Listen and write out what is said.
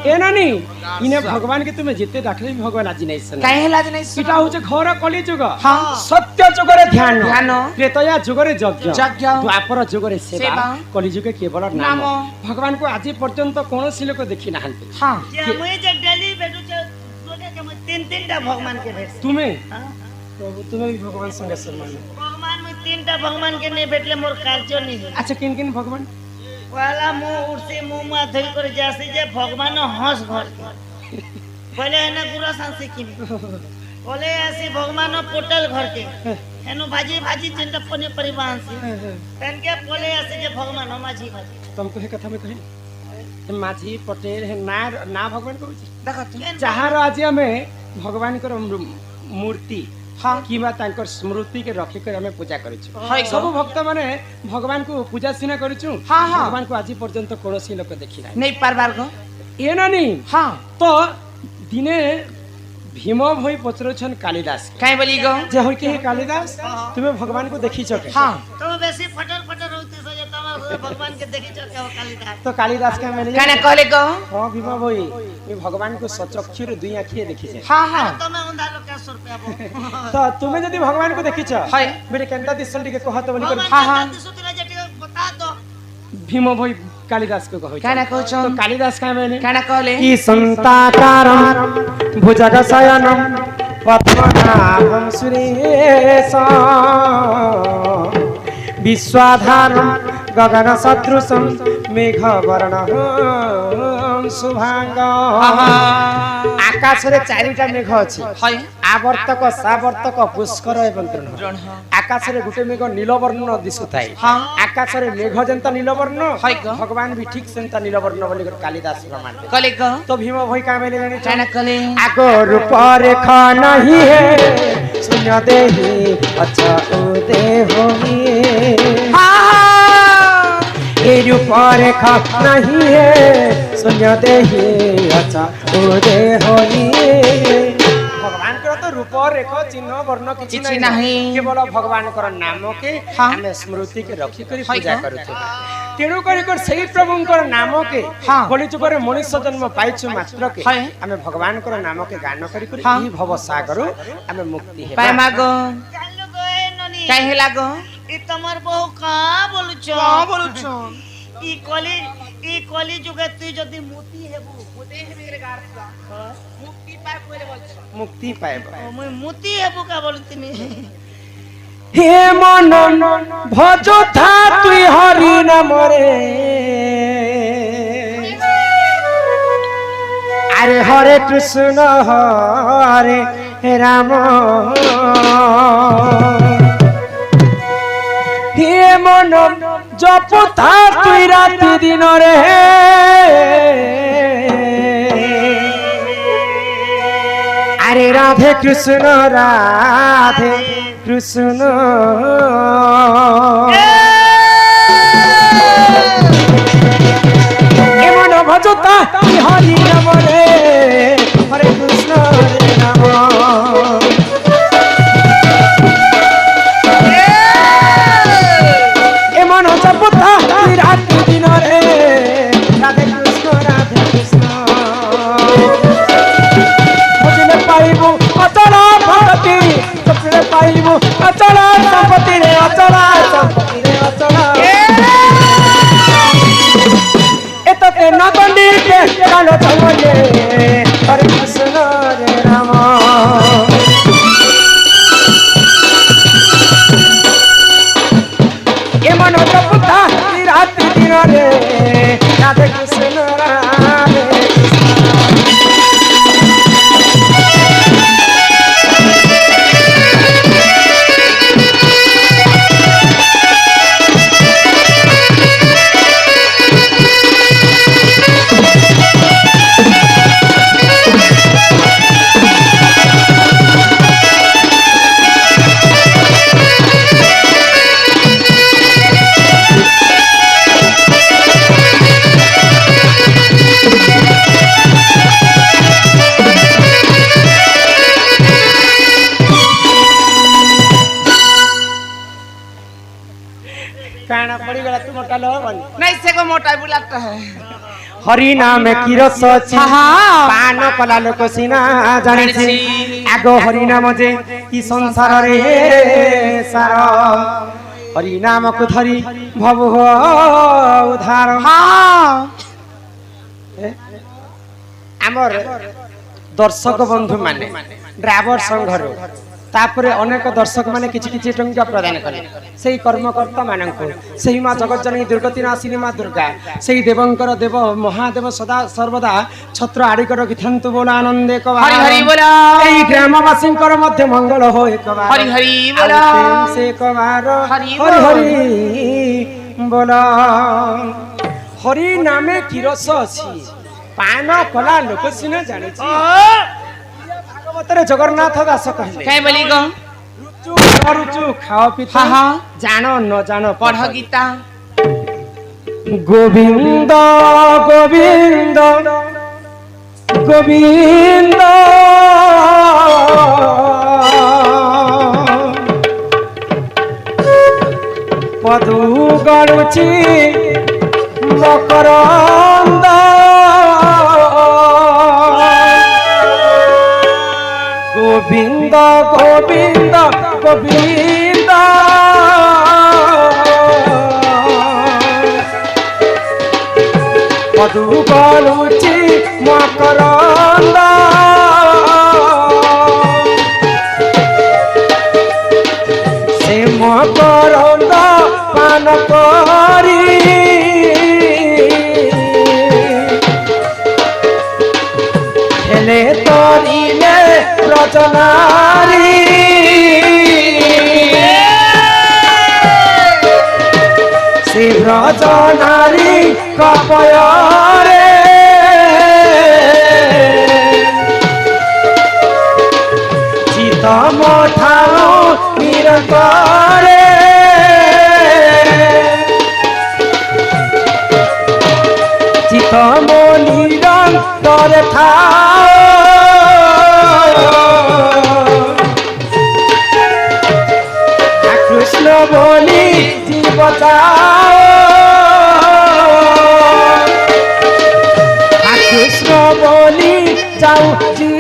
ए नानी इने भगवान के तुम्हें जिते डाकले भी भगवान आज नहीं सुन काहे लाज नहीं सुन इटा होचे घोर कली जुग हां सत्य जुगरे ध्यान ध्यान त्रेतया जुगरे यज्ञ यज्ञ द्वापर जुगरे सेवा सेवा कली जुगे केवल नाम नाम। भगवान को आज पर्यंत कोनोसी लोक देखि नाहंती हां जे मुई जे डेली भेटू छे लोगे के मुई तीन टा भगवान के भेट तुम्हें हां प्रभु तुम्हें भी भगवान संग सम्मान भगवान मुई तीन टा भगवान के नहीं भेटले मोर कार्य नहीं हो अच्छा किन किन भगवान वाला मुंह उठसे मुंह मा धइल कर जासे जे भगवान हंस घर के बोले है ना गुरु सांसे की बोले ऐसे भगवान पोटल घर के एनो भाजी भाजी चिंता पने परिवार से तन के बोले ऐसे जे भगवान माझी भाजी तुमको हे कथा में कहि माझी पटेल है ना भगवान को देखो तू जहार आज हमें भगवान को मूर्ति हाँ किबा तांकर स्मृति के रखी कर हमें पूजा करिछु सब भक्त माने भगवान को पूजा सिना करिछु हाँ हाँ भगवान को आज पर्यंत कोनोसी लोक देखि नहीं पारबार को ए नानी हां तो दिने भीम भई पचरछन कालिदास काहे बोली गो जे होय के कालिदास तुम्हें भगवान को देखि छके हां तो बेसी फटर फटर होते सजे तमा भगवान के देखि छ के कालिदास तो कालिदास का मैंने काने कहले गो हां भीम भई ये भगवान को सचक्षुर दुई आंखिए देखि छे हां हां तमे उंधा लोग का 100 रुपया तो तुम्हें यदि भगवान को देखि छ हाय बेटे केनता दिसल के कहत बोली कर हाँ, हाँ। बता दो भीम भई कालिदास को कहै काने कहौ छ तो कालिदास का मैंने काने कहले की संताकारम भुजगशयनम पद्मनाभं सुरेश विश्वाधारम गगन सदृशम मेघवर्णं शुभांग आकाश रे चारिटा मेघ अछि हाय आवर्तक सावर्तक पुष्कर एवं तृण आकाश रे गुटे मेघ नीलवर्ण दिसुथाय हां आकाश रे मेघ जंता नीलवर्ण हाय ग भगवान भी ठीक सेंता नीलवर्ण बोली कर कालिदास प्रमाण कहले गो तो भीम भई का मेले जाने काने कहले आगो रूप रेखा नहीं है शून्य देही अच्छा उदे होई हां ये रूप रेखा नहीं है शून्य देही अच्छा उदे होई भगवान कर तो रूप रेखा चिन्ह वर्ण किछि नहीं केवल भगवान कर नाम के हाँ। हमें स्मृति के रखी करी हाय पूजा ग। करूछु तेणु कर सही प्रभुंकर नाम के हाँ। बोली चुकर मनुष्य जन्म पाइछु मात्र के हाय। हमें भगवान कर नाम के गान करी करी हाँ। ई भव सागर हमें मुक्ति है पाए मागो चालू गए ननी काहे लागो ई तमर बहु का बोलु छ बोलु छ ई कली जुगे तू जदी मोती हेबू मोती हेबे रे गार मुक्ति पाए कोले बोल छ मुक्ति पाए मुई मोती हेबू का बोलतिनी हे मन भजो था तुई हरि नाम रे अरे हरे कृष्ण हरे राम हे मन जप था तुई राति दिन रे अरे राधे कृष्ण राधे कृष्ण ए मन भजता हरि नाम रे हरे कृष्ण हरे राम ए मन जपता राति दिन रे राधे कृष्ण बुझले पाइबू अचल भगति बुझले पाइबू अचल संपत्ति रे अचल संपत्ति रे अचल एतते नगंडी के कालो चमले हरे कृष्ण रे राम ए मन जपता राति दिन रे राधे कृष्ण राधे काना पड़ी गला तू मोटा लो बन नहीं से को मोटा बुलाता है হরি নামে কি রস আছে আহা। পান কলা লোক সিনা জানিছি আগ হরি নাম যে কি সংসার রে সার হরি নামକୁ ধরি ভব উদ্ধার আমার দর্শক বন্ধু মানে ড্রাইভর সংঘর তাপরে অনেক দর্শক মানে কিছু কিছু টঙ্কা প্রদান করে সেই কর্মকর্তা মানଙ୍କୁ সেই মা জগজ্জননী দুর্গতি নাশিনী মা দুর্গা সেই দেবঙ্কর দেব মহাদেব সদা সর্বদা ছত্র আড়িক রখিথান্তু বল আনন্দে কবার হরি হরি বল এই গ্রামবাসীଙ୍କର মধ্যে মঙ্গল হয় কবার হরি হরি বল সে কবার হরি হরি হরি বল হরি নামে কি রস আছে পান কলা লোক সিনা জানিছি ভাগবତରେ জগন্নাথ দাস କହିଲେ কে বলি গো রুচু অরুচু খাও পিতা হা হা। জানো ন জানো পড় গীতা গোবিন্দ গোবিন্দ গোবিন্দ পদু গড়ুছি মকরন্দ গোবিন্দ গোবিন্দ গোবিন্দ পদু গড়ুছি মকরন্দ সে মকরন্দ পান করি হেলে তরিলে ব্রজনারী সে ব্রজনারী কপয়রে চিত মথাও নিরন্তরে চিত মনিরন্তরে থাও কৃষ্ণ বলি জীব চাও কৃষ্ণ বলি যাও জীব